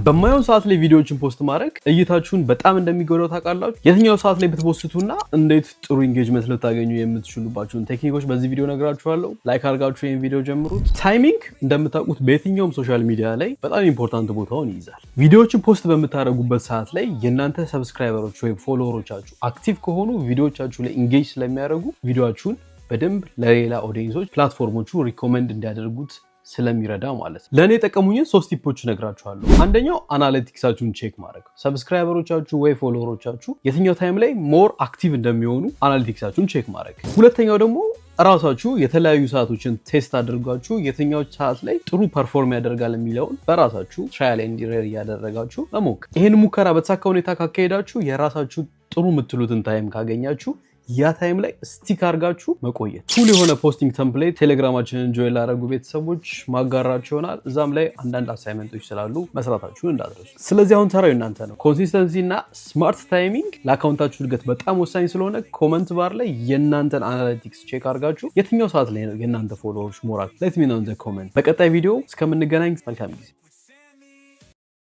በማየው ሰዓት ላይ ቪዲዮዎችን ፖስት ማድረግ እይታችሁን በጣም እንደሚጎዳው ታውቃላችሁ። የትኛው ሰዓት ላይ ብትፖስቱና እንዴት ጥሩ ኢንጌጅመንት ልታገኙ የምትችሉባችሁን ቴክኒኮች በዚህ ቪዲዮ ነግራችኋለሁ። ላይክ አድርጋችሁ ይሄን ቪዲዮ ጀምሩት። ታይሚንግ እንደምታውቁት በየትኛውም ሶሻል ሚዲያ ላይ በጣም ኢምፖርታንት ቦታውን ይይዛል። ቪዲዮዎችን ፖስት በምታደርጉበት ሰዓት ላይ የእናንተ ሰብስክራይበሮች ወይም ፎሎወሮቻችሁ አክቲቭ ከሆኑ ቪዲዮዎቻችሁ ላይ ኢንጌጅ ስለሚያደርጉ ቪዲዮአችሁን በደንብ ለሌላ ኦዲየንሶች ፕላትፎርሞቹ ሪኮመንድ እንዲያደርጉት ስለሚረዳ ማለት ነው። ለኔ የጠቀሙኝን 3 ቲፖች ነግራችኋለሁ። አንደኛው አናሊቲክሳችሁን ቼክ ማድረግ፣ ሰብስክራይበሮቻችሁ ወይ ፎሎወሮቻችሁ የትኛው ታይም ላይ ሞር አክቲቭ እንደሚሆኑ አናሊቲክሳችሁን ቼክ ማድረግ። ሁለተኛው ደግሞ ራሳችሁ የተለያዩ ሰዓቶችን ቴስት አድርጋችሁ የትኛው ሰዓት ላይ ጥሩ ፐርፎርም ያደርጋል የሚለውን በራሳችሁ ትራያል ኤንድ ኤረር እያደረጋችሁ መሞከር። ይሄን ሙከራ በተሳካ ሁኔታ ካካሄዳችሁ የራሳችሁ ጥሩ የምትሉትን ታይም ካገኛችሁ ያ ታይም ላይ ስቲክ አድርጋችሁ መቆየት። ፉል የሆነ ፖስቲንግ ተምፕሌት ቴሌግራማችንን ጆይን ላደረጉ ቤተሰቦች ማጋራችሁ ይሆናል። እዛም ላይ አንዳንድ አሳይመንቶች ስላሉ መስራታችሁን እንዳትረሱ። ስለዚህ አሁን ተራው እናንተ ነው። ኮንሲስተንሲ እና ስማርት ታይሚንግ ለአካውንታችሁ እድገት በጣም ወሳኝ ስለሆነ ኮመንት ባር ላይ የእናንተን አናሊቲክስ ቼክ አድርጋችሁ የትኛው ሰዓት ላይ ነው የእናንተ ፎሎወርስ ሞራል ሌት ሚ ኖው ኢን ዘ ኮመንት። በቀጣይ ቪዲዮ እስከምንገናኝ መልካም ጊዜ።